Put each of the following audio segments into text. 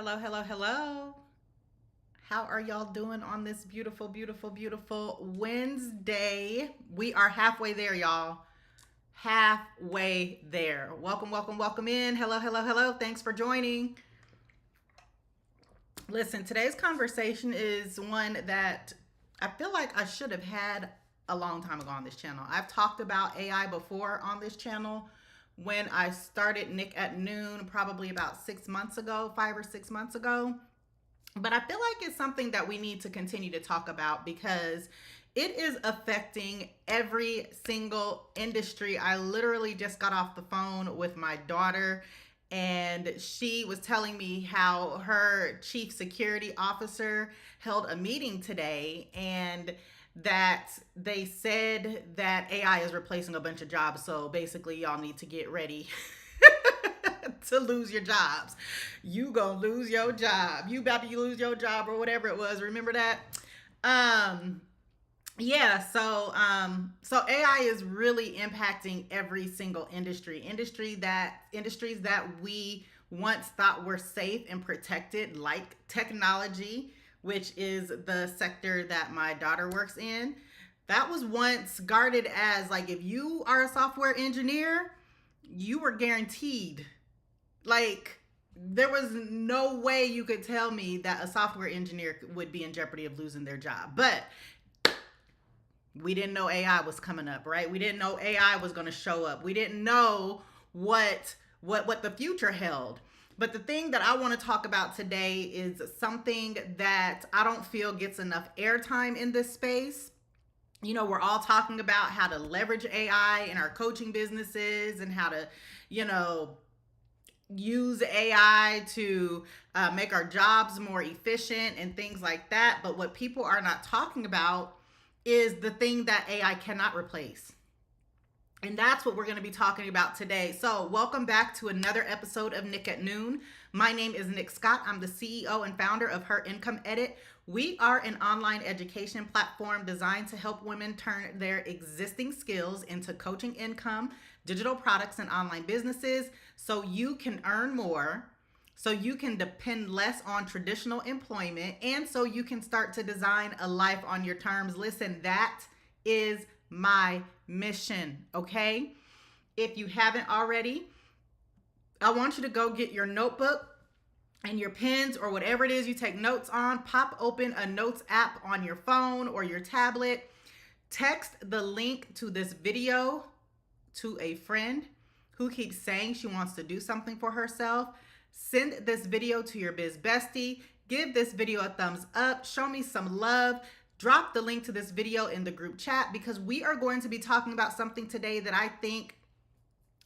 Hello, hello, hello. How are y'all doing on this beautiful, beautiful, beautiful Wednesday? We are halfway there, y'all. Halfway there. Welcome, welcome, welcome in. Hello, hello, hello. Thanks for joining. Listen, today's conversation is one that I feel like I should have had a long time ago on this channel. I've talked about AI before on this channel when I started Nick at Noon, probably about 6 months ago, 5 or 6 months ago. But I feel like it's something that we need to continue to talk about because it is affecting every single industry. I literally just got off the phone with my daughter, and she was telling me how her chief security officer held a meeting today, and that they said that AI is replacing a bunch of jobs. So basically, y'all need to get ready to lose your jobs. You gonna lose your job. You about to lose your job or whatever it was. Remember that? Um, so AI is really impacting every single industries that we once thought were safe and protected, like technology, which is the sector that my daughter works in. That was once guarded as, like, if you are a software engineer, you were guaranteed, like, there was no way you could tell me that a software engineer would be in jeopardy of losing their job. But we didn't know AI was coming up, right? We didn't know AI was going to show up. We didn't know what the future held. But the thing that I want to talk about today is something that I don't feel gets enough airtime in this space. You know, we're all talking about how to leverage AI in our coaching businesses and how to, you know, use AI to make our jobs more efficient and things like that. But what people are not talking about is the thing that AI cannot replace. And that's what we're going to be talking about today. So, welcome back to another episode of Nick at Noon. My name is Nick Scott. I'm the CEO and founder of Her Income Edit. We are an online education platform designed to help women turn their existing skills into coaching income, digital products, and online businesses so you can earn more, so you can depend less on traditional employment, and so you can start to design a life on your terms. Listen, that is my mission, okay? If you haven't already, I want you to go get your notebook and your pens or whatever it is you take notes on. Pop open a notes app on your phone or your tablet. Text the link to this video to a friend who keeps saying she wants to do something for herself. Send this video to your biz bestie. Give this video a thumbs up. Show me some love. Drop the link to this video in the group chat, because we are going to be talking about something today that I think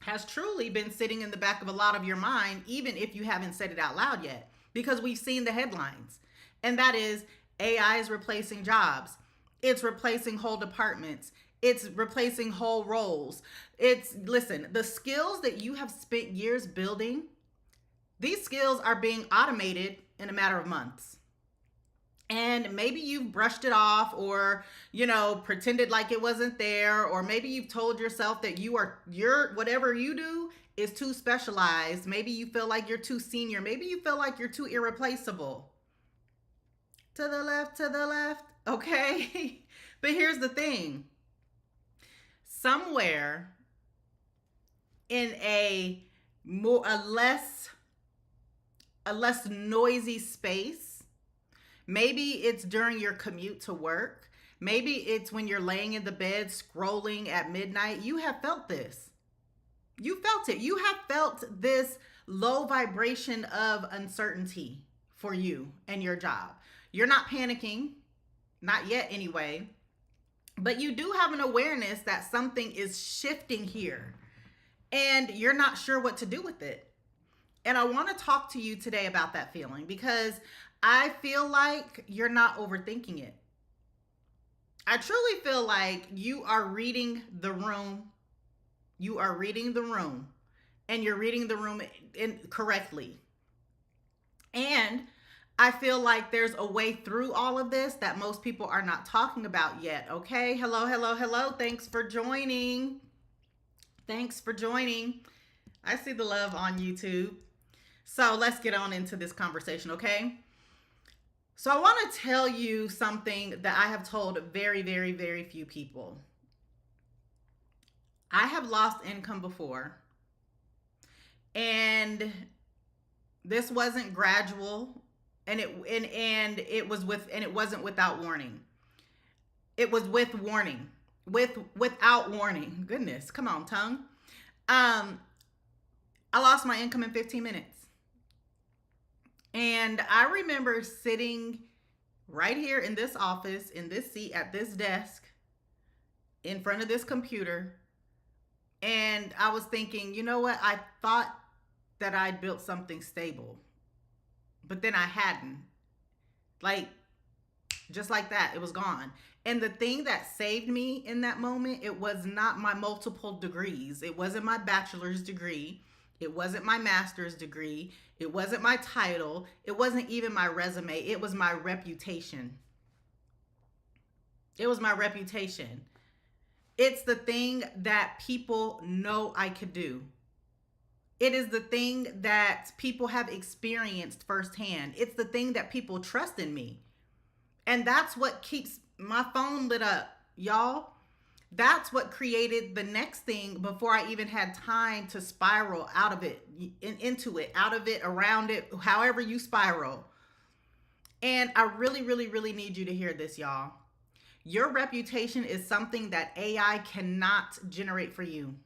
has truly been sitting in the back of a lot of your mind, even if you haven't said it out loud yet, because we've seen the headlines. And that is, AI is replacing jobs. It's replacing whole departments. It's replacing whole roles. Listen, the skills that you have spent years building, these skills are being automated in a matter of months. And maybe you've brushed it off, or, you know, pretended like it wasn't there, or maybe you've told yourself that your whatever you do is too specialized. Maybe you feel like you're too senior. Maybe you feel like you're too irreplaceable. To the left, okay? But here's the thing. Somewhere in a less noisy space, maybe it's during your commute to work, maybe it's when you're laying in the bed scrolling at midnight, you have felt this. You felt it. You have felt this low vibration of uncertainty for you and your job. You're not panicking, not yet anyway, but you do have an awareness that something is shifting here and you're not sure what to do with it. And I want to talk to you today about that feeling, because I feel like you're not overthinking it. I truly feel like you are reading the room. You are reading the room, and you're reading the room correctly. And I feel like there's a way through all of this that most people are not talking about yet. Okay. Hello, hello, hello. Thanks for joining. I see the love on YouTube. So let's get on into this conversation, okay? So I want to tell you something that I have told very, very, very few people. I have lost income before, and this wasn't gradual, and it wasn't without warning. It was with warning, without warning. Goodness, come on, tongue. Um, I lost my income in 15 minutes. And I remember sitting right here in this office, in this seat, at this desk, in front of this computer. And I was thinking, you know what? I thought that I'd built something stable, but then I hadn't. Like, just like that, it was gone. And the thing that saved me in that moment, it was not my multiple degrees. It wasn't my bachelor's degree. It wasn't my master's degree. It wasn't my title. It wasn't even my resume. It was my reputation. It was my reputation. It's the thing that people know I could do. It is the thing that people have experienced firsthand. It's the thing that people trust in me. And that's what keeps my phone lit up, y'all. That's what created the next thing before I even had time to spiral out of it, into it, out of it, around it, however you spiral. And I really, really, really need you to hear this, y'all. Your reputation is something that AI cannot generate for you.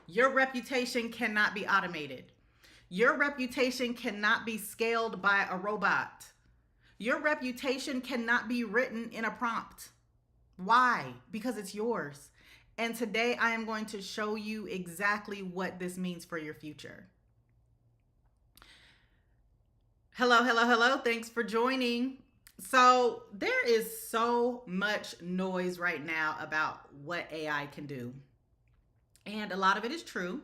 Your reputation cannot be automated. Your reputation cannot be scaled by a robot. Your reputation cannot be written in a prompt. Why? Because it's yours. And today I am going to show you exactly what this means for your future. Hello, hello, hello. Thanks for joining. So there is so much noise right now about what AI can do. And a lot of it is true.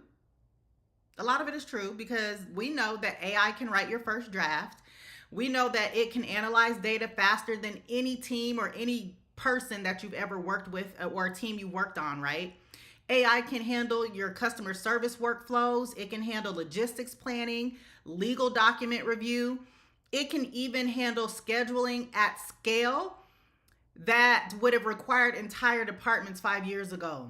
A lot of it is true because we know that AI can write your first draft. We know that it can analyze data faster than any team or any person that you've ever worked with or a team you worked on, right? AI can handle your customer service workflows. It can handle logistics planning, legal document review. It can even handle scheduling at scale that would have required entire departments 5 years ago.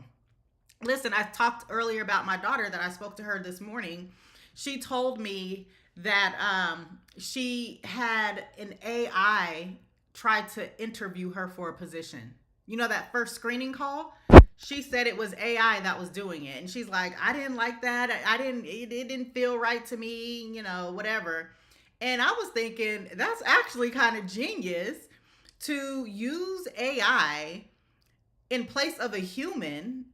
Listen, I talked earlier about my daughter that I spoke to her this morning. She told me that she had an AI try to interview her for a position. You know, that first screening call? She said it was AI that was doing it. And she's like, I didn't like that. It didn't feel right to me, you know, whatever. And I was thinking, that's actually kind of genius to use AI in place of a human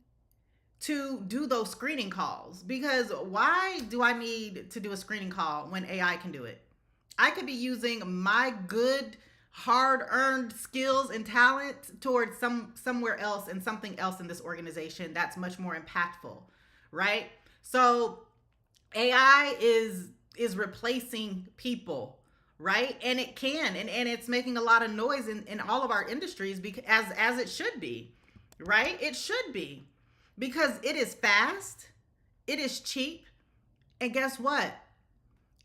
to do those screening calls. Because why do I need to do a screening call when AI can do it? I could be using my good, hard-earned skills and talent towards somewhere else and something else in this organization that's much more impactful, right? So AI is replacing people, right? And it can, and it's making a lot of noise in all of our industries because as it should be, right? It should be. Because it is fast, it is cheap, and guess what?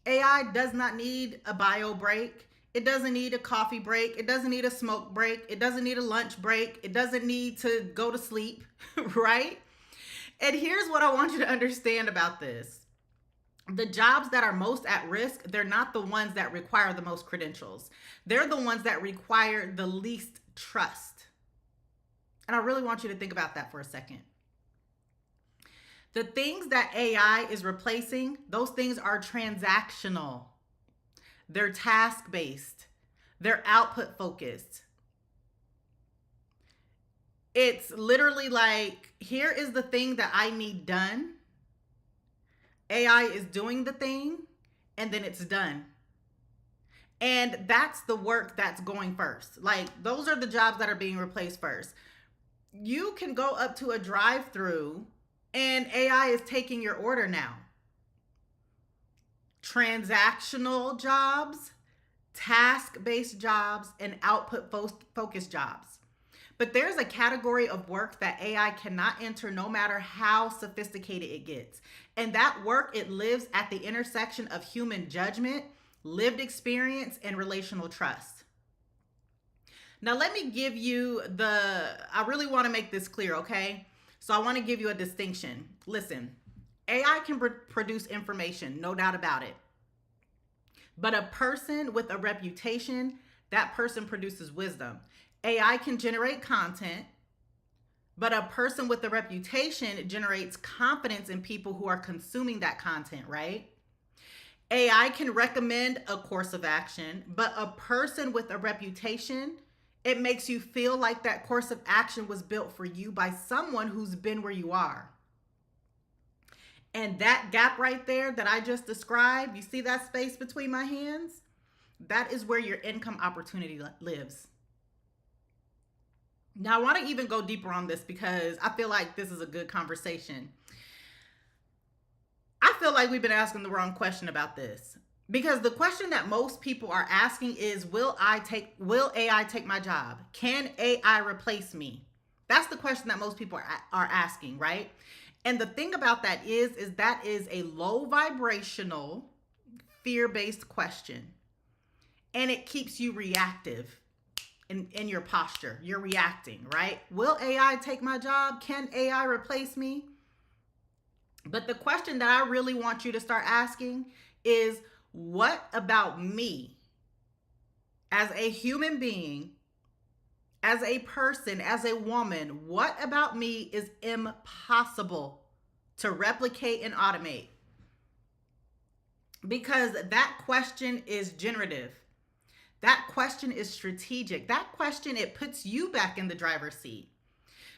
AI does not need a bio break. It doesn't need a coffee break. It doesn't need a smoke break. It doesn't need a lunch break. It doesn't need to go to sleep, right? And here's what I want you to understand about this. The jobs that are most at risk, they're not the ones that require the most credentials. They're the ones that require the least trust. And I really want you to think about that for a second. The things that AI is replacing, those things are transactional. They're task-based. They're output-focused. It's literally like, here is the thing that I need done. AI is doing the thing, and then it's done. And that's the work that's going first. Like, those are the jobs that are being replaced first. You can go up to a drive-through and AI is taking your order now. Transactional jobs, task-based jobs, and output-focused jobs. But there's a category of work that AI cannot enter no matter how sophisticated it gets. And that work, it lives at the intersection of human judgment, lived experience, and relational trust. Now, let me give you I really want to make this clear, okay? So I want to give you a distinction. Listen, AI can produce information, no doubt about it. But a person with a reputation, that person produces wisdom. AI can generate content, but a person with a reputation generates confidence in people who are consuming that content, right? AI can recommend a course of action, but a person with a reputation, it makes you feel like that course of action was built for you by someone who's been where you are. And that gap right there that I just described, you see that space between my hands? That is where your income opportunity lives. Now, I want to even go deeper on this because I feel like this is a good conversation. I feel like we've been asking the wrong question about this, because the question that most people are asking is, will AI take my job? Can AI replace me? That's the question that most people are asking, right? And the thing about that is that is a low vibrational, fear-based question. And it keeps you reactive in your posture. You're reacting, right? Will AI take my job? Can AI replace me? But the question that I really want you to start asking is, what about me as a human being, as a person, as a woman? What about me is impossible to replicate and automate? Because that question is generative. That question is strategic. That question, it puts you back in the driver's seat.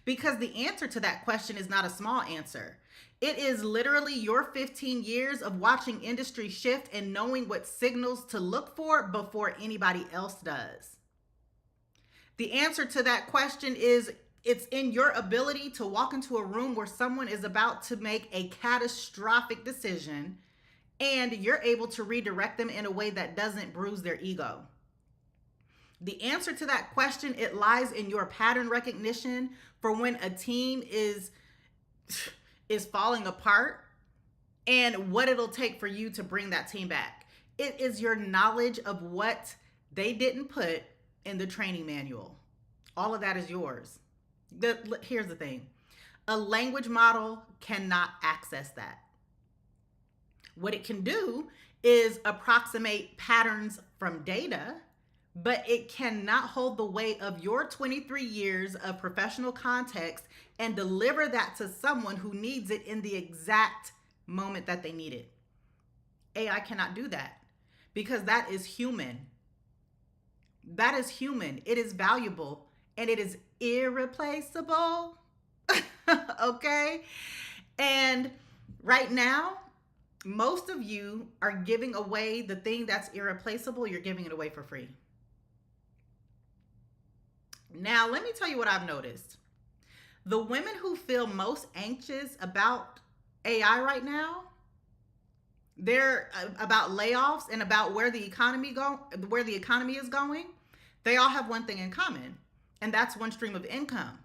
Because the answer to that question is not a small answer. It is literally your 15 years of watching industry shift and knowing what signals to look for before anybody else does. The answer to that question is, it's in your ability to walk into a room where someone is about to make a catastrophic decision, and you're able to redirect them in a way that doesn't bruise their ego. The answer to that question, it lies in your pattern recognition for when a team is falling apart and what it'll take for you to bring that team back. It is your knowledge of what they didn't put in the training manual. All of that is yours. Here's the thing. A language model cannot access that. What it can do is approximate patterns from data, but it cannot hold the weight of your 23 years of professional context and deliver that to someone who needs it in the exact moment that they need it. AI cannot do that because that is human. That is human. It is valuable and it is irreplaceable. Okay? And right now, most of you are giving away the thing that's irreplaceable. You're giving it away for free. Now, let me tell you what I've noticed. The women who feel most anxious about AI right now, they're about layoffs and about where the economy is going. They all have one thing in common, and that's one stream of income.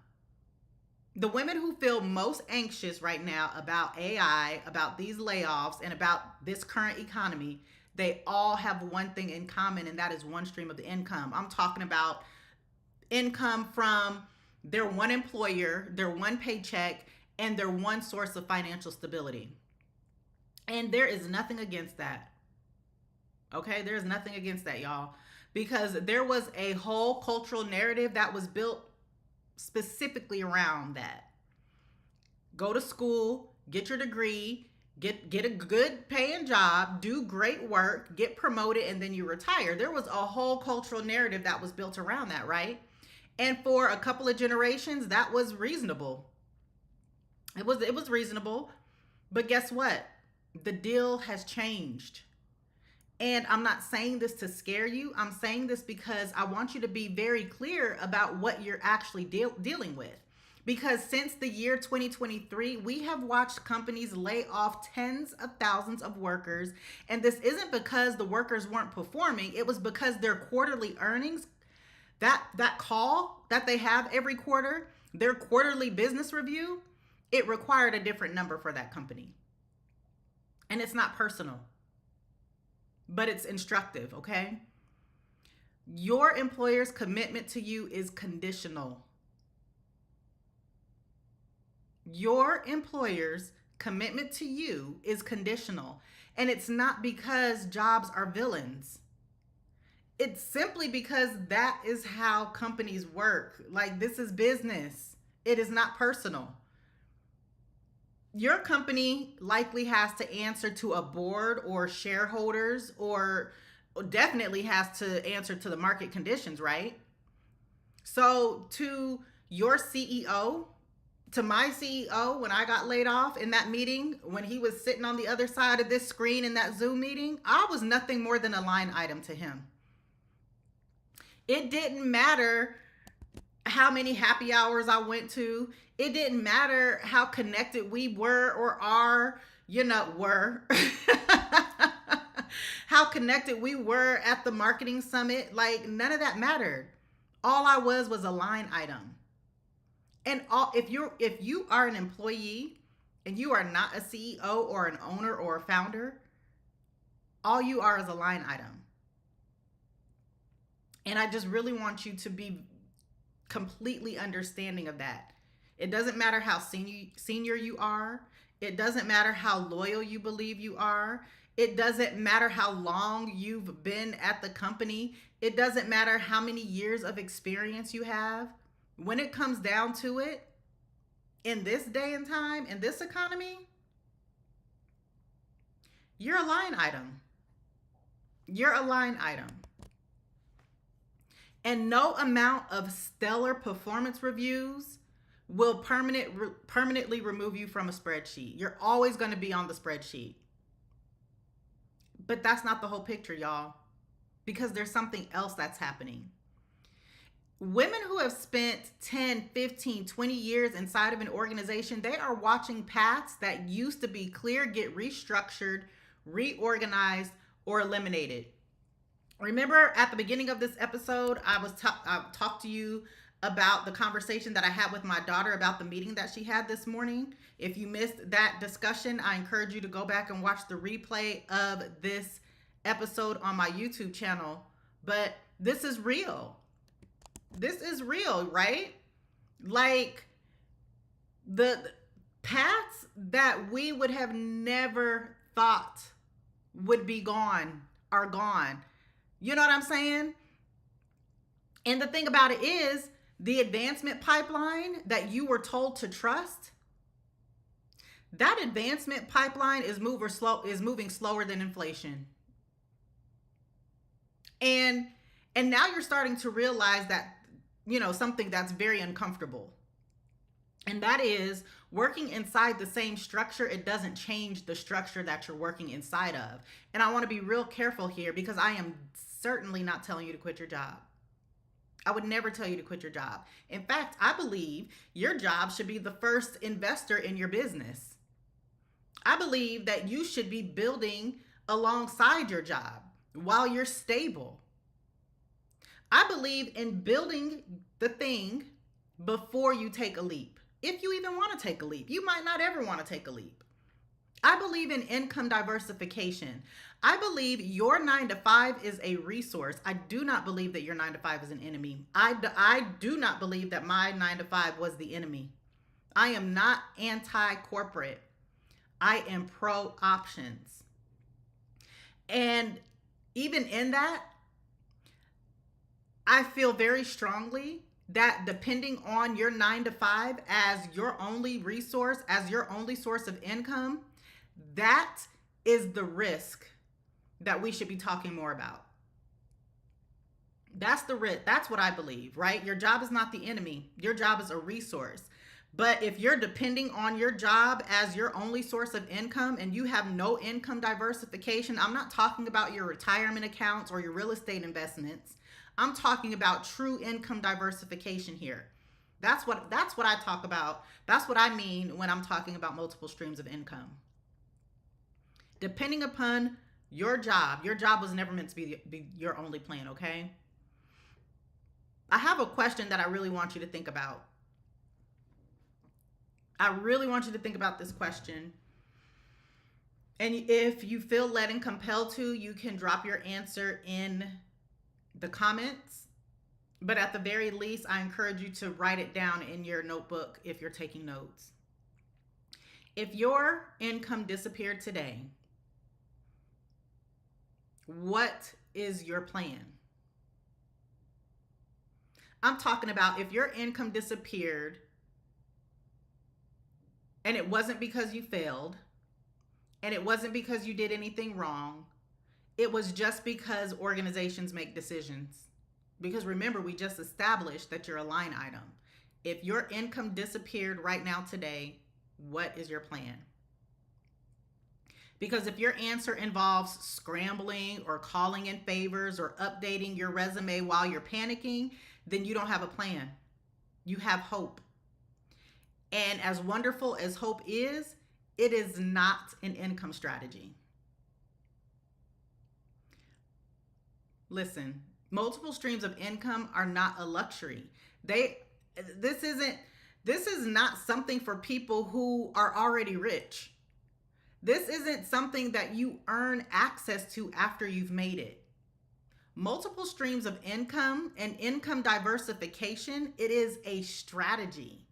The women who feel most anxious right now about AI, about these layoffs, and about this current economy, they all have one thing in common, and that is one stream of income. I'm talking about income from their one employer, their one paycheck, and their one source of financial stability. And there is nothing against that. Okay, there's nothing against that, y'all, because there was a whole cultural narrative that was built specifically around that. Go to school, get your degree, get a good paying job, do great work, get promoted, and then you retire. There was a whole cultural narrative that was built around that, right? And for a couple of generations, that was reasonable. It was reasonable. But guess what? The deal has changed. And I'm not saying this to scare you. I'm saying this because I want you to be very clear about what you're actually dealing with. Because since the year 2023, we have watched companies lay off tens of thousands of workers. And this isn't because the workers weren't performing. It was because their quarterly earnings That call that they have every quarter, their quarterly business review, it required a different number for that company. And it's not personal, but it's instructive, okay? Your employer's commitment to you is conditional. Your employer's commitment to you is conditional. And it's not because jobs are villains. It's simply because that is how companies work. Like, this is business. It is not personal. Your company likely has to answer to a board or shareholders, or definitely has to answer to the market conditions, right? So to your CEO, to my CEO, when I got laid off in that meeting, when he was sitting on the other side of this screen in that Zoom meeting, I was nothing more than a line item to him. It didn't matter how many happy hours I went to. It didn't matter how connected we were or are, were. How connected we were at the marketing summit. Like, none of that mattered. All I was a line item. And if you are an employee and you are not a CEO or an owner or a founder, all you are is a line item. And I just really want you to be completely understanding of that. It doesn't matter how senior you are. It doesn't matter how loyal you believe you are. It doesn't matter how long you've been at the company. It doesn't matter how many years of experience you have. When it comes down to it, in this day and time, in this economy, you're a line item. You're a line item. And no amount of stellar performance reviews will permanently remove you from a spreadsheet. You're always going to be on the spreadsheet. But that's not the whole picture, y'all, because there's something else that's happening. Women who have spent 10, 15, 20 years inside of an organization, they are watching paths that used to be clear get restructured, reorganized, or eliminated. Remember at the beginning of this episode, I talked to you about the conversation that I had with my daughter about the meeting that she had this morning. If you missed that discussion, I encourage you to go back and watch the replay of this episode on my YouTube channel. But this is real. This is real, right? Like, the paths that we would have never thought would be gone are gone. You know what I'm saying? And the thing about it is, the advancement pipeline that you were told to trust, that advancement pipeline is moving slower than inflation. And now you're starting to realize that, something that's very uncomfortable. And that is, working inside the same structure, it doesn't change the structure that you're working inside of. And I want to be real careful here, because I am certainly not telling you to quit your job. I would never tell you to quit your job. In fact, I believe your job should be the first investor in your business. I believe that you should be building alongside your job while you're stable. I believe in building the thing before you take a leap. If you even want to take a leap, you might not ever want to take a leap. I believe in income diversification. I believe your 9-to-5 is a resource. I do not believe that your 9-to-5 is an enemy. I do not believe that my 9-to-5 was the enemy. I am not anti-corporate. I am pro-options. And even in that, I feel very strongly that depending on your 9-to-5 as your only resource, as your only source of income, that is the risk that we should be talking more about. That's the risk. That's what I believe, right? Your job is not the enemy. Your job is a resource. But if you're depending on your job as your only source of income and you have no income diversification, I'm not talking about your retirement accounts or your real estate investments. I'm talking about true income diversification here. That's what I talk about. That's what I mean when I'm talking about multiple streams of income. Depending upon your job was never meant to be your only plan, okay? I have a question that I really want you to think about. I really want you to think about this question. And if you feel led and compelled to, you can drop your answer in the comments. But at the very least, I encourage you to write it down in your notebook if you're taking notes. If your income disappeared today, what is your plan? I'm talking about if your income disappeared and it wasn't because you failed and it wasn't because you did anything wrong, it was just because organizations make decisions. Because remember, we just established that you're a line item. If your income disappeared right now today, what is your plan? Because if your answer involves scrambling or calling in favors or updating your resume while you're panicking, then you don't have a plan. You have hope. And as wonderful as hope is, it is not an income strategy. Listen, multiple streams of income are not a luxury. This is not something for people who are already rich. This isn't something that you earn access to after you've made it. Multiple streams of income and income diversification, it is a strategy.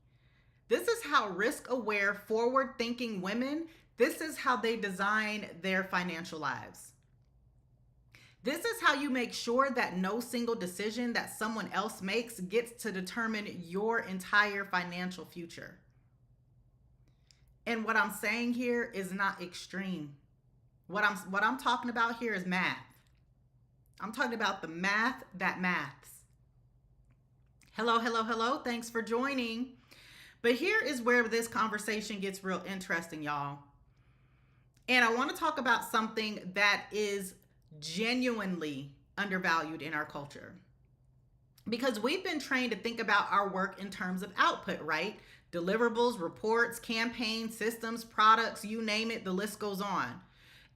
This is how risk-aware, forward-thinking women, this is how they design their financial lives. This is how you make sure that no single decision that someone else makes gets to determine your entire financial future. And what I'm saying here is not extreme. What I'm talking about here is math. I'm talking about the math that maths. Hello, hello, hello. Thanks for joining. But here is where this conversation gets real interesting, y'all. And I want to talk about something that is genuinely undervalued in our culture. Because we've been trained to think about our work in terms of output, right? Deliverables, reports, campaigns, systems, products, you name it, the list goes on.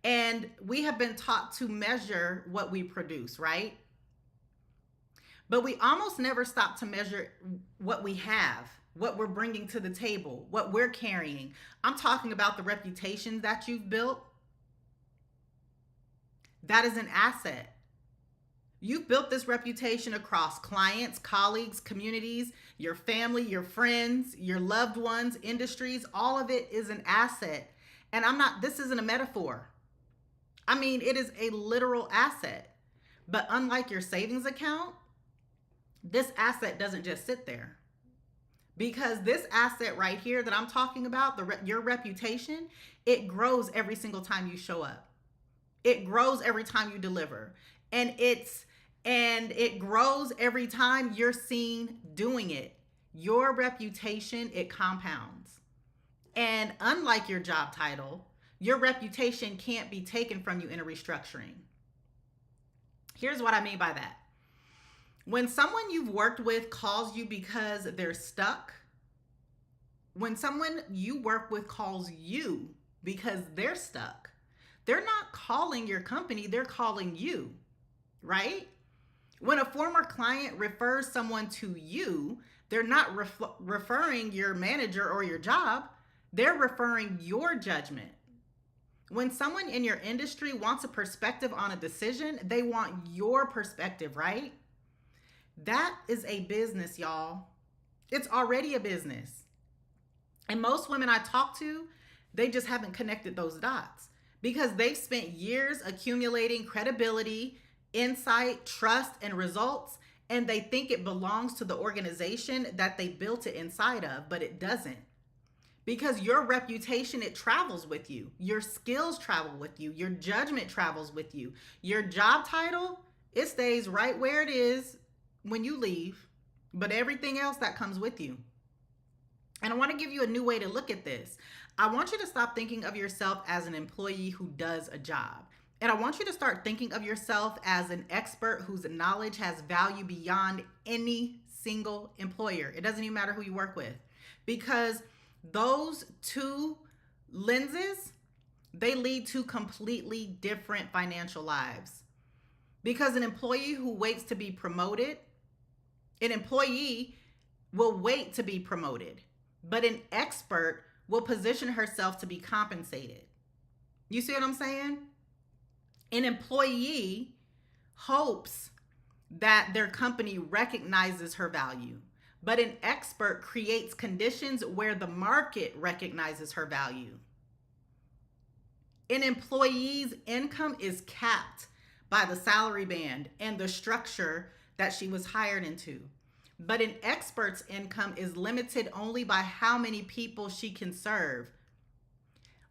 And we have been taught to measure what we produce, right? But we almost never stop to measure what we have, what we're bringing to the table, what we're carrying. I'm talking about the reputation that you've built. That is an asset. You've built this reputation across clients, colleagues, communities, your family, your friends, your loved ones, industries. All of it is an asset. And this isn't a metaphor. I mean, it is a literal asset. But unlike your savings account, this asset doesn't just sit there. Because this asset right here that I'm talking about, your reputation, it grows every single time you show up. It grows every time you deliver. And it grows every time you're seen doing it. Your reputation, it compounds. And unlike your job title, your reputation can't be taken from you in a restructuring. Here's what I mean by that. When someone you've worked with calls you because they're stuck, when someone you work with calls you because they're stuck, they're not calling your company, they're calling you, right? When a former client refers someone to you, they're not referring your manager or your job, they're referring your judgment. When someone in your industry wants a perspective on a decision, they want your perspective, right? That is a business, y'all. It's already a business. And most women I talk to, they just haven't connected those dots because they've spent years accumulating credibility, insight, trust, and results, and they think it belongs to the organization that they built it inside of, but it doesn't. Because your reputation, it travels with you. Your skills travel with you. Your judgment travels with you. Your job title, it stays right where it is when you leave, but everything else that comes with you. And I want to give you a new way to look at this. I want you to stop thinking of yourself as an employee who does a job. And I want you to start thinking of yourself as an expert whose knowledge has value beyond any single employer. It doesn't even matter who you work with. Because those two lenses, they lead to completely different financial lives. Because an employee who waits to be promoted An employee will wait to be promoted, but an expert will position herself to be compensated. You see what I'm saying? An employee hopes that their company recognizes her value, but an expert creates conditions where the market recognizes her value. An employee's income is capped by the salary band and the structure that she was hired into. But an expert's income is limited only by how many people she can serve.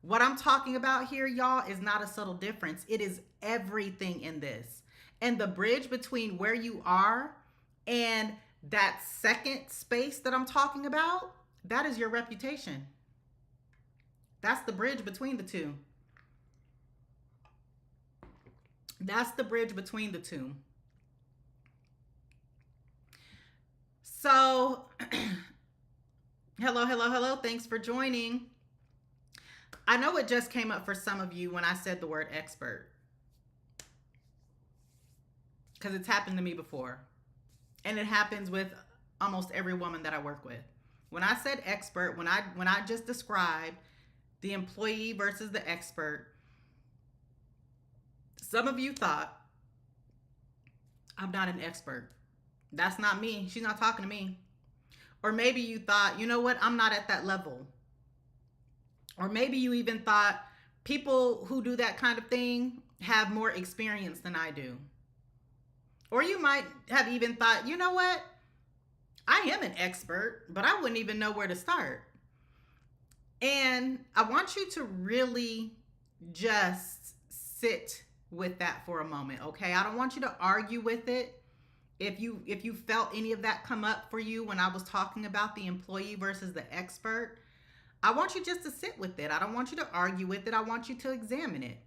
What I'm talking about here, y'all, is not a subtle difference. It is everything in this. And the bridge between where you are and that second space that I'm talking about, that is your reputation. That's the bridge between the two. That's the bridge between the two. So, hello. Thanks for joining. I know it just came up for some of you when I said the word expert, because it's happened to me before. And it happens with almost every woman that I work with. When I said expert, when I just described the employee versus the expert, some of you thought, I'm not an expert. That's not me. She's not talking to me. Or maybe you thought, you know what? I'm not at that level. Or maybe you even thought people who do that kind of thing have more experience than I do. Or you might have even thought, you know what? I am an expert, but I wouldn't even know where to start. And I want you to really just sit with that for a moment, okay? I don't want you to argue with it. If you felt any of that come up for you when I was talking about the employee versus the expert, I want you just to sit with it. I don't want you to argue with it. I want you to examine it.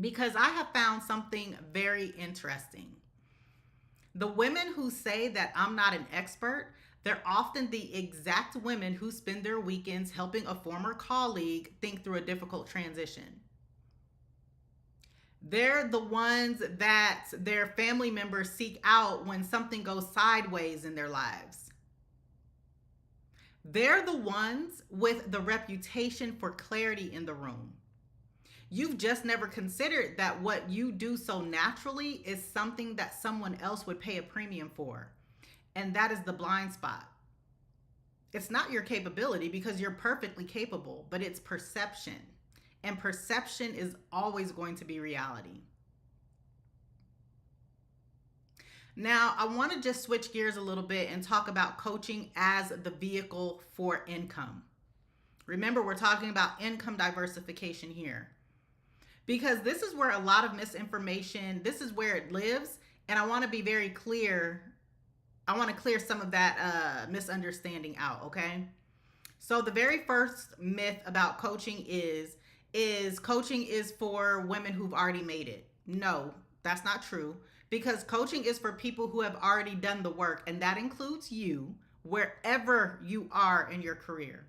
Because I have found something very interesting. The women who say that I'm not an expert, they're often the exact women who spend their weekends helping a former colleague think through a difficult transition. They're the ones that their family members seek out when something goes sideways in their lives. They're the ones with the reputation for clarity in the room. You've just never considered that what you do so naturally is something that someone else would pay a premium for. And that is the blind spot. It's not your capability, because you're perfectly capable, but it's perception. And perception is always going to be reality. Now, I want to just switch gears a little bit and talk about coaching as the vehicle for income. Remember, we're talking about income diversification here, because this is where a lot of misinformation, this is where it lives. And I want to be very clear. I want to clear some of that misunderstanding out, okay? So the very first myth about coaching is coaching is for women who've already made it. No, that's not true, because coaching is for people who have already done the work, and that includes you, wherever you are in your career.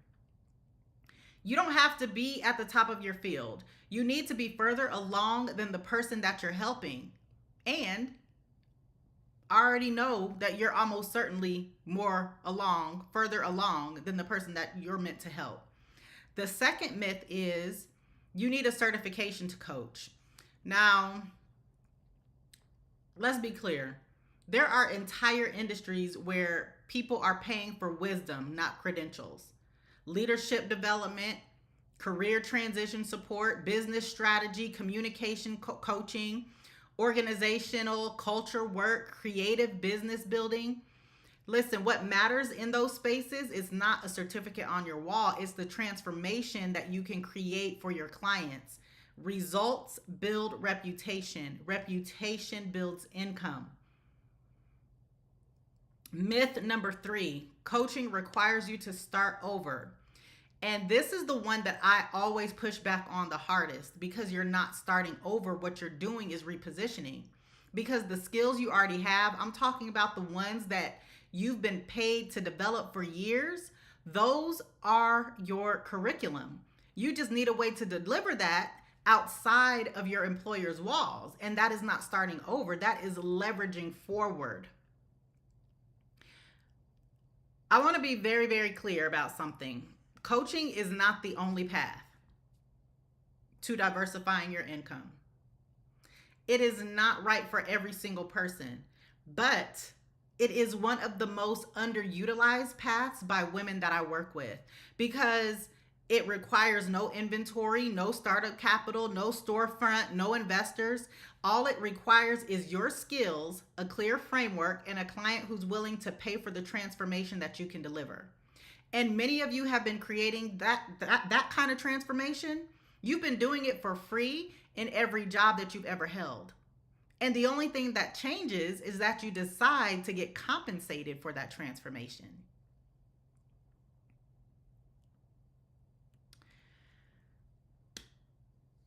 You don't have to be at the top of your field. You need to be further along than the person that you're helping. And I already know that you're almost certainly further along than the person that you're meant to help. The second myth is you need a certification to coach. Now, let's be clear. There are entire industries where people are paying for wisdom, not credentials. Leadership development, career transition support, business strategy, communication coaching, organizational culture work, creative business building. Listen, what matters in those spaces is not a certificate on your wall. It's the transformation that you can create for your clients. Results build reputation. Reputation builds income. Myth number 3, coaching requires you to start over. And this is the one that I always push back on the hardest, because you're not starting over. What you're doing is repositioning, because the skills you already have, I'm talking about the ones that you've been paid to develop for years. Those are your curriculum. You just need a way to deliver that outside of your employer's walls. And that is not starting over. That is leveraging forward. I want to be very, very clear about something. Coaching is not the only path to diversifying your income. It is not right for every single person, but it is one of the most underutilized paths by women that I work with because it requires no inventory, no startup capital, no storefront, no investors. All it requires is your skills, a clear framework, and a client who's willing to pay for the transformation that you can deliver. And many of you have been creating that kind of transformation. You've been doing it for free in every job that you've ever held. And the only thing that changes is that you decide to get compensated for that transformation.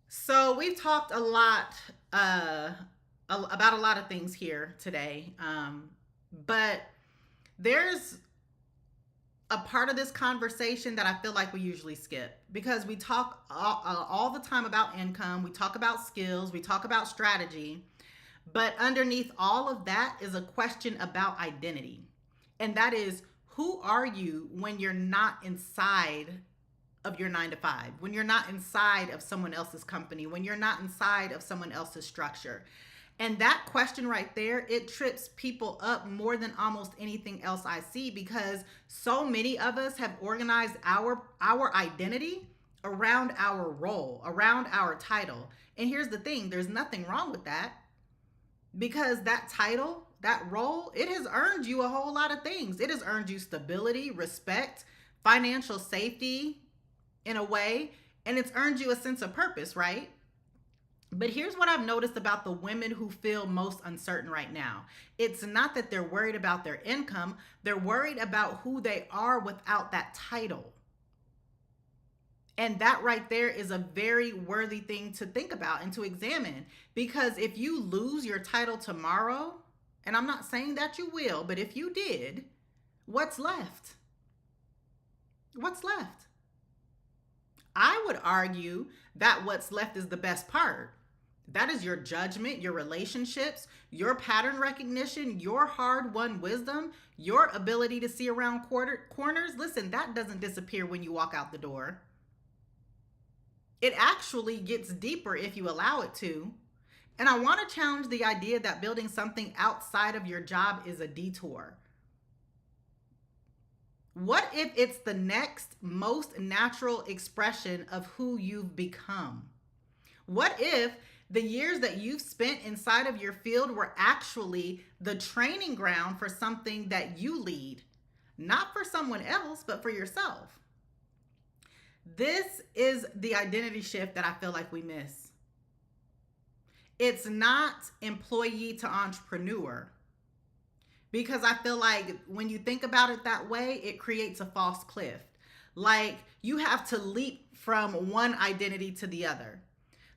So we've talked a lot about a lot of things here today, but there's a part of this conversation that I feel like we usually skip because we talk all the time about income, we talk about skills, we talk about strategy, but underneath all of that is a question about identity. And that is, who are you when you're not inside of your 9 to 5, when you're not inside of someone else's company, when you're not inside of someone else's structure? And that question right there, it trips people up more than almost anything else I see because so many of us have organized our identity around our role, around our title. And here's the thing, there's nothing wrong with that because that title, that role, it has earned you a whole lot of things. It has earned you stability, respect, financial safety in a way, and it's earned you a sense of purpose, right? But here's what I've noticed about the women who feel most uncertain right now. It's not that they're worried about their income, they're worried about who they are without that title. And that right there is a very worthy thing to think about and to examine. Because if you lose your title tomorrow, and I'm not saying that you will, but if you did, what's left? What's left? I would argue that what's left is the best part. That is your judgment, your relationships, your pattern recognition, your hard-won wisdom, your ability to see around corners. Listen, that doesn't disappear when you walk out the door. It actually gets deeper if you allow it to. And I want to challenge the idea that building something outside of your job is a detour. What if it's the next most natural expression of who you've become? What if the years that you've spent inside of your field were actually the training ground for something that you lead, not for someone else, but for yourself? This is the identity shift that I feel like we miss. It's not employee to entrepreneur, because I feel like when you think about it that way, it creates a false cliff. Like you have to leap from one identity to the other.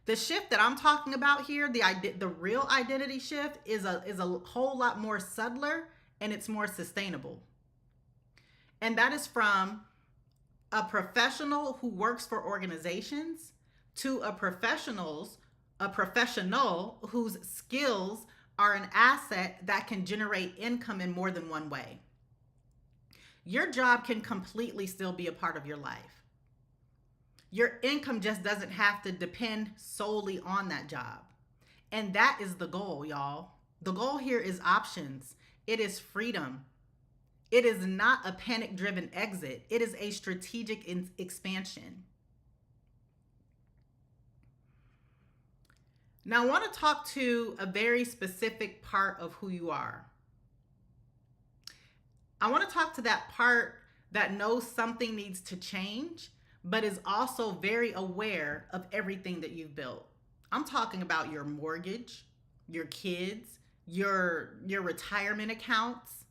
The shift that I'm talking about here, the real identity shift, is a whole lot more subtler and it's more sustainable. And that is from a professional who works for organizations to a professional whose skills are an asset that can generate income in more than one way. Your job can completely still be a part of your life. Your income just doesn't have to depend solely on that job. And that is the goal, y'all. The goal here is options. It is freedom. It is not a panic-driven exit. It is a strategic expansion. Now, I want to talk to a very specific part of who you are. I want to talk to that part that knows something needs to change, but is also very aware of everything that you've built. I'm talking about your mortgage, your kids, your retirement accounts,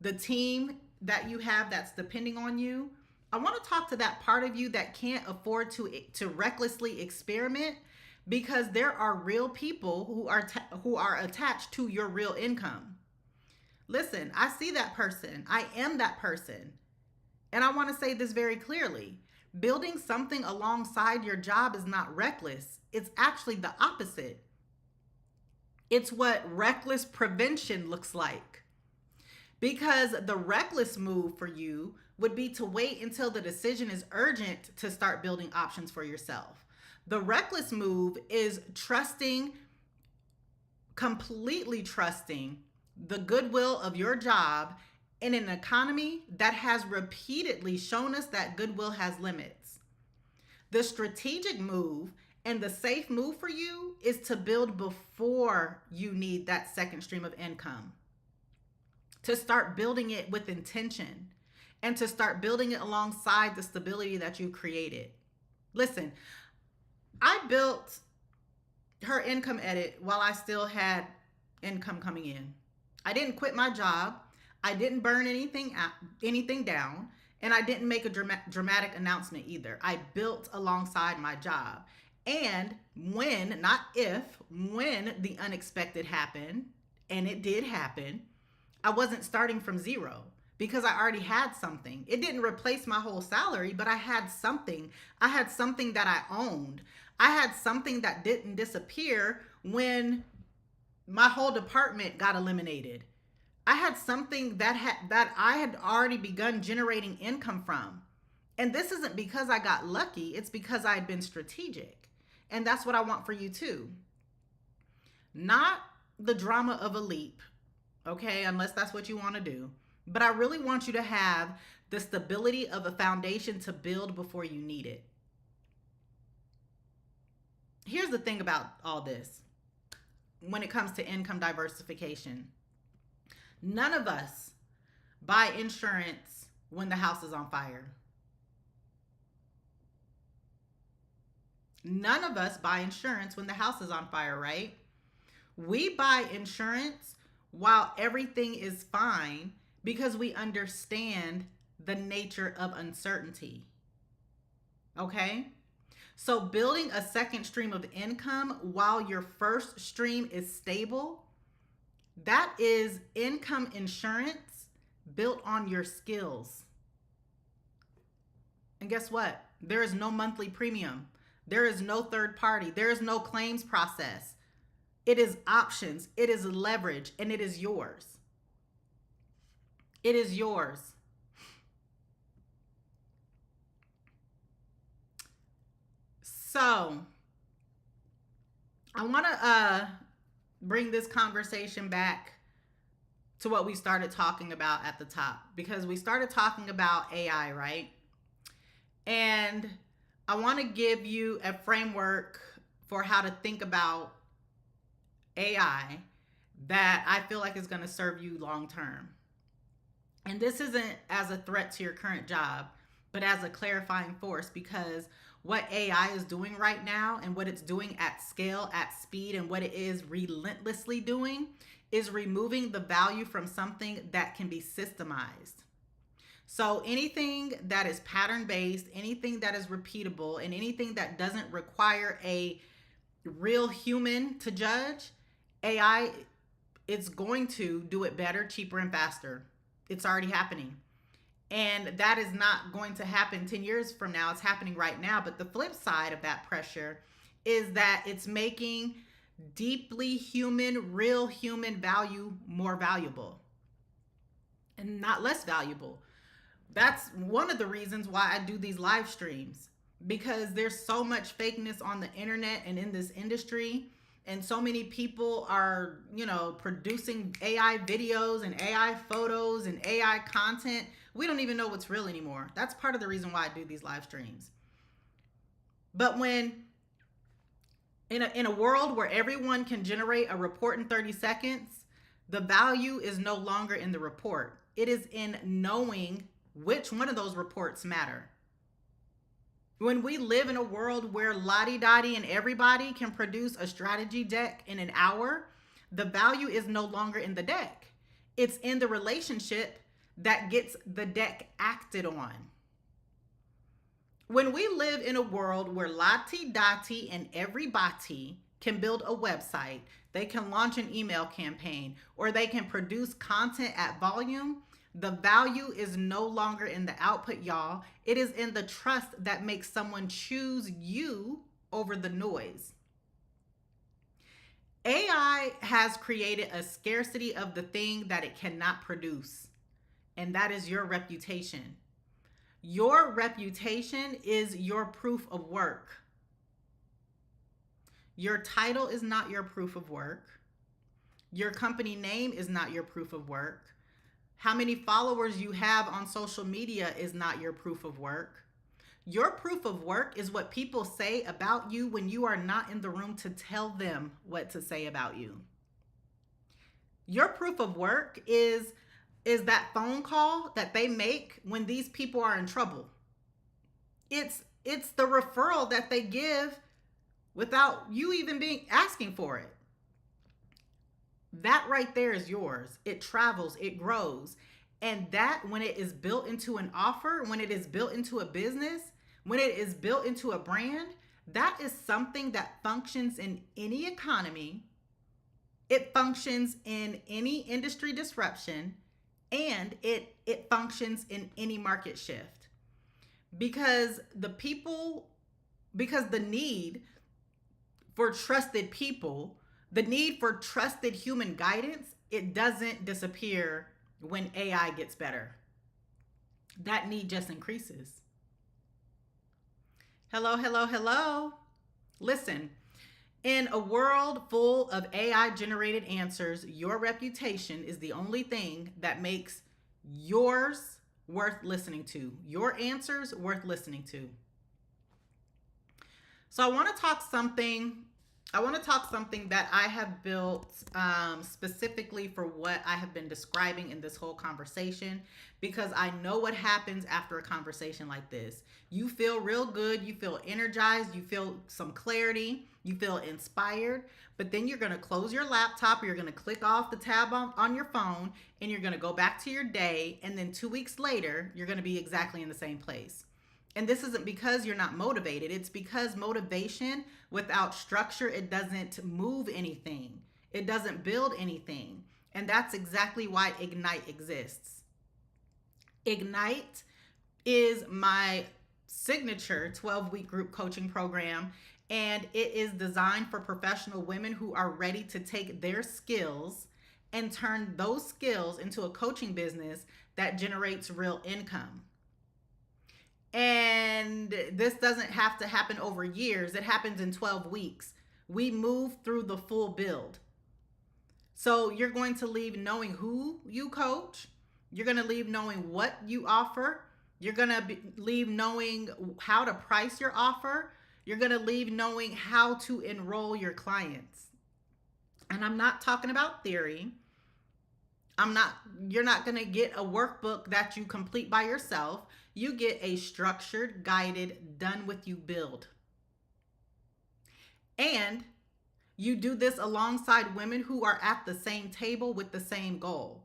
the team that you have that's depending on you. I want to talk to that part of you that can't afford to recklessly experiment, because there are real people who are attached to your real income. Listen, I see that person. I am that person. And I want to say this very clearly. Building something alongside your job is not reckless. It's actually the opposite. It's what reckless prevention looks like. Because the reckless move for you would be to wait until the decision is urgent to start building options for yourself. The reckless move is trusting, completely trusting the goodwill of your job in an economy that has repeatedly shown us that goodwill has limits. The strategic move and the safe move for you is to build before you need that second stream of income, to start building it with intention, and to start building it alongside the stability that you created. Listen, I built her income edit while I still had income coming in. I didn't quit my job. I didn't burn anything down, and I didn't make a dramatic announcement either. I built alongside my job. And when, not if, when the unexpected happened, and it did happen, I wasn't starting from zero because I already had something. It didn't replace my whole salary, but I had something. I had something that I owned. I had something that didn't disappear when my whole department got eliminated. I had something that I had already begun generating income from. And this isn't because I got lucky, it's because I had been strategic. And that's what I want for you too. Not the drama of a leap, okay, unless that's what you want to do. But I really want you to have the stability of a foundation to build before you need it. Here's the thing about all this when it comes to income diversification. None of us buy insurance when the house is on fire. None of us buy insurance when the house is on fire, right? We buy insurance while everything is fine because we understand the nature of uncertainty. Okay? So building a second stream of income while your first stream is stable, that is income insurance built on your skills. And guess what? There is no monthly premium. There is no third party. There is no claims process. It is options. It is leverage, and it is yours. It is yours. So I want to bring this conversation back to what we started talking about at the top, because we started talking about AI, right? And I want to give you a framework for how to think about AI that I feel like is going to serve you long term. And this isn't as a threat to your current job, but as a clarifying force, because what AI is doing right now and what it's doing at scale, at speed, and what it is relentlessly doing is removing the value from something that can be systemized. So anything that is pattern-based, anything that is repeatable, and anything that doesn't require a real human to judge, AI, it's going to do it better, cheaper, and faster. It's already happening. And that is not going to happen 10 years from now. It's happening right now. But the flip side of that pressure is that it's making deeply human, real human value more valuable and not less valuable. That's one of the reasons why I do these live streams, because there's so much fakeness on the internet and in this industry. And so many people are, producing AI videos and AI photos and AI content. We don't even know what's real anymore. That's part of the reason why I do these live streams. But when in a world where everyone can generate a report in 30 seconds, the value is no longer in the report. It is in knowing which one of those reports matter. When we live in a world where Lottie-Dottie and everybody can produce a strategy deck in an hour, the value is no longer in the deck. It's in the relationship that gets the deck acted on. When we live in a world where Lottie-Dottie and everybody can build a website, they can launch an email campaign, or they can produce content at volume, the value is no longer in the output, y'all. It is in the trust that makes someone choose you over the noise. AI has created a scarcity of the thing that it cannot produce. and that is your reputation. Your reputation is your proof of work. Your title is not your proof of work. Your company name is not your proof of work. How many followers you have on social media is not your proof of work. Your proof of work is what people say about you when you are not in the room to tell them what to say about you. Your proof of work is that phone call that they make when these people are in trouble. It's the referral that they give without you even being asking for it. That right there is yours. It travels, it grows. And that, when it is built into an offer, when it is built into a business, when it is built into a brand, that is something that functions in any economy. It functions in any industry disruption, and it functions in any market shift. Because the need for trusted people, the need for trusted human guidance, it doesn't disappear when AI gets better. That need just increases. Hello, hello, hello. Listen, in a world full of AI generated answers, your reputation is the only thing that makes yours worth listening to, your answers worth listening to. So I want to talk something that I have built specifically for what I have been describing in this whole conversation, because I know what happens after a conversation like this. You feel real good, you feel energized, you feel some clarity, you feel inspired, but then you're going to close your laptop, or you're going to click off the tab on your phone, and you're going to go back to your day, and then 2 weeks later, you're going to be exactly in the same place. And this isn't because you're not motivated. It's because motivation without structure, it doesn't move anything. It doesn't build anything. And that's exactly why Ignite exists. Ignite is my signature 12-week group coaching program, and it is designed for professional women who are ready to take their skills and turn those skills into a coaching business that generates real income. And this doesn't have to happen over years. It happens in 12 weeks. We move through the full build. So you're going to leave knowing who you coach. You're going to leave knowing what you offer. You're going to leave knowing how to price your offer. You're going to leave knowing how to enroll your clients. And I'm not talking about theory. You're not going to get a workbook that you complete by yourself. You get a structured, guided, done with you build. And you do this alongside women who are at the same table with the same goal.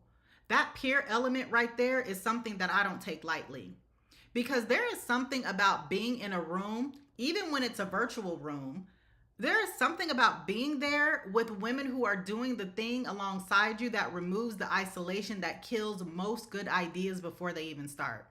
That peer element right there is something that I don't take lightly, because there is something about being in a room, even when it's a virtual room. There is something about being there with women who are doing the thing alongside you that removes the isolation that kills most good ideas before they even start.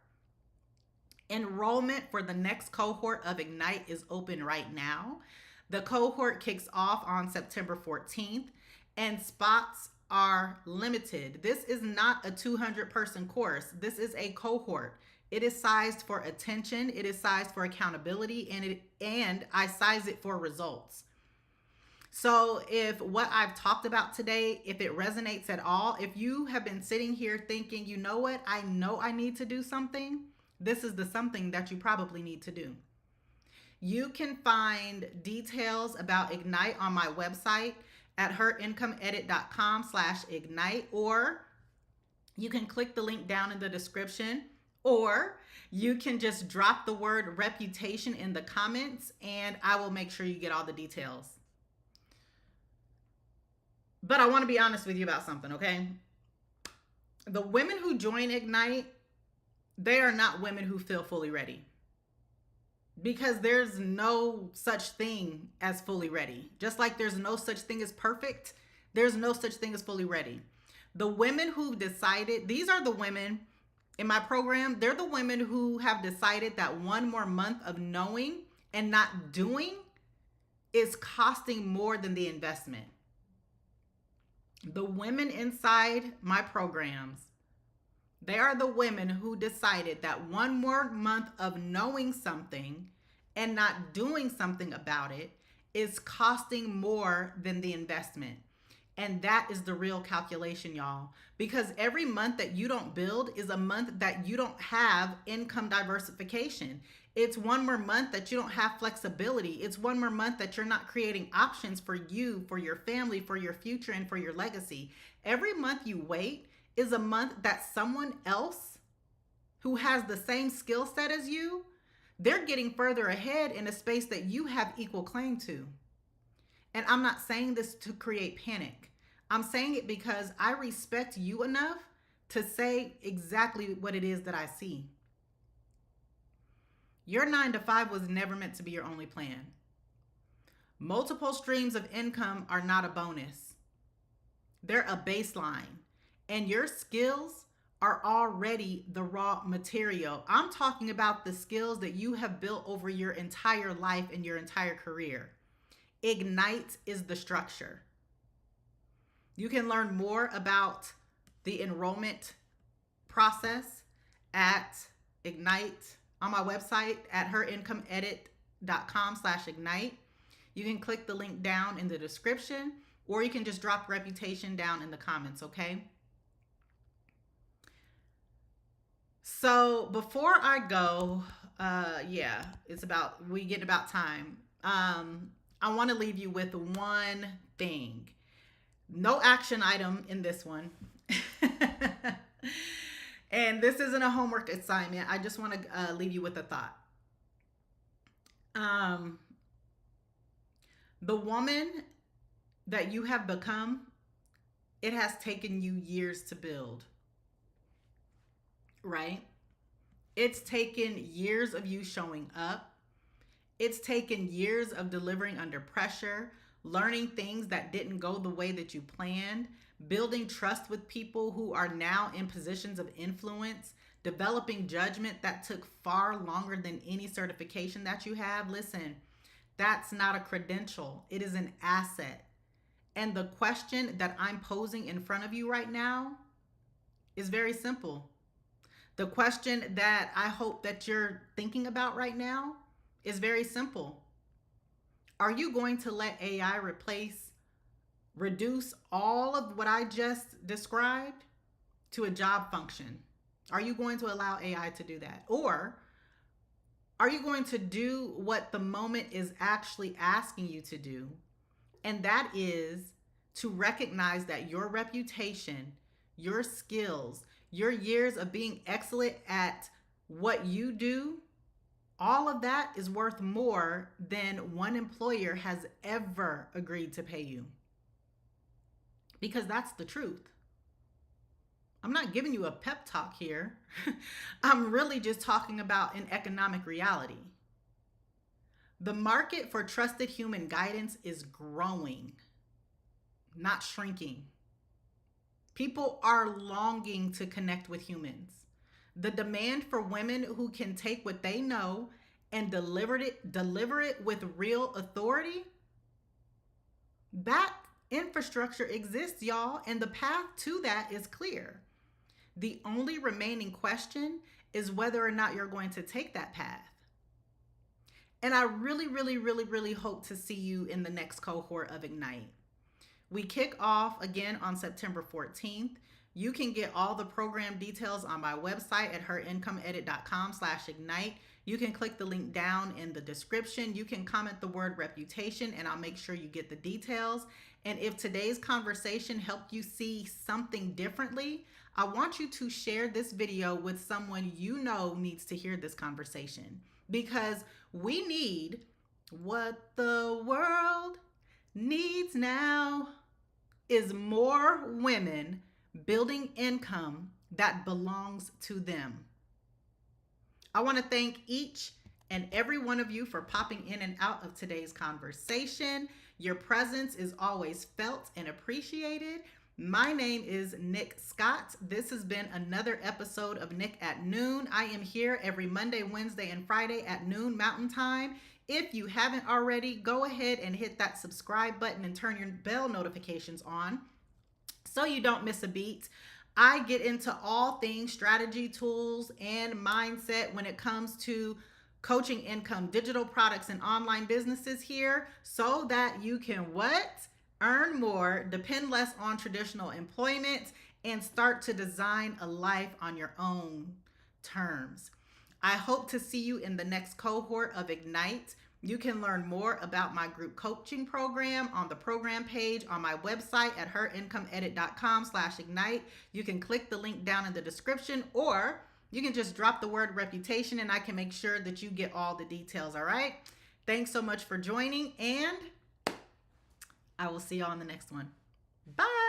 Enrollment for the next cohort of Ignite is open right now. The cohort kicks off on September 14th, and spots are limited. This is not a 200-person course. This is a cohort. It is sized for attention. It is sized for accountability, and I size it for results. So if what I've talked about today, if it resonates at all, if you have been sitting here thinking, you know what, I know I need to do something, this is the something that you probably need to do. You can find details about Ignite on my website at herincomeedit.com/ignite, or you can click the link down in the description, or you can just drop the word reputation in the comments, and I will make sure you get all the details. But I want to be honest with you about something, okay? The women who join Ignite, they are not women who feel fully ready. Because there's no such thing as fully ready. Just like there's no such thing as perfect, there's no such thing as fully ready. The women who've decided, these are the women in my program, they're the women who have decided that one more month of knowing and not doing is costing more than the investment. The women inside my programs They are the women who decided that one more month of knowing something and not doing something about it is costing more than the investment. And that is the real calculation, y'all. Because every month that you don't build is a month that you don't have income diversification. It's one more month that you don't have flexibility. It's one more month that you're not creating options for you, for your family, for your future, and for your legacy. Every month you wait is a month that someone else who has the same skill set as you, they're getting further ahead in a space that you have equal claim to. And I'm not saying this to create panic. I'm saying it because I respect you enough to say exactly what it is that I see. Your 9 to 5 was never meant to be your only plan. Multiple streams of income are not a bonus. They're a baseline. And your skills are already the raw material. I'm talking about the skills that you have built over your entire life and your entire career. Ignite is the structure. You can learn more about the enrollment process at Ignite on my website at herincomeedit.com/ignite. You can click the link down in the description, or you can just drop reputation down in the comments, okay? So before I go, we get about time. I want to leave you with one thing. No action item in this one. And this isn't a homework assignment. I just want to leave you with a thought. The woman that you have become, it has taken you years to build, right? It's taken years of you showing up. It's taken years of delivering under pressure, learning things that didn't go the way that you planned, building trust with people who are now in positions of influence, developing judgment that took far longer than any certification that you have. Listen, that's not a credential. It is an asset. And the question that I'm posing in front of you right now is very simple. The question that I hope that you're thinking about right now is very simple. Are you going to let AI reduce all of what I just described to a job function? Are you going to allow AI to do that? Or are you going to do what the moment is actually asking you to do? And that is to recognize that your reputation, your skills, your years of being excellent at what you do, all of that is worth more than one employer has ever agreed to pay you. Because that's the truth. I'm not giving you a pep talk here. I'm really just talking about an economic reality. The market for trusted human guidance is growing, not shrinking. People are longing to connect with humans. The demand for women who can take what they know and deliver it with real authority, that infrastructure exists, y'all, and the path to that is clear. The only remaining question is whether or not you're going to take that path. And I really, really, really, really hope to see you in the next cohort of Ignite. We kick off again on September 14th. You can get all the program details on my website at herincomeedit.com/ignite. You can click the link down in the description. You can comment the word reputation and I'll make sure you get the details. And if today's conversation helped you see something differently, I want you to share this video with someone you know needs to hear this conversation, because we need what the world needs now is more women building income that belongs to them. I want to thank each and every one of you for popping in and out of today's conversation. Your presence is always felt and appreciated. My name is Nick Scott. This has been another episode of Nick at Noon. I am here every Monday, Wednesday, and Friday at noon Mountain Time. If you haven't already, go ahead and hit that subscribe button and turn your bell notifications on so you don't miss a beat. I get into all things strategy, tools, and mindset when it comes to coaching income, digital products, and online businesses here so that you can what? Earn more, depend less on traditional employment, and start to design a life on your own terms. I hope to see you in the next cohort of Ignite. You can learn more about my group coaching program on the program page on my website at herincomeedit.com/ignite. You can click the link down in the description, or you can just drop the word reputation and I can make sure that you get all the details. All right. Thanks so much for joining, and I will see you on the next one. Bye.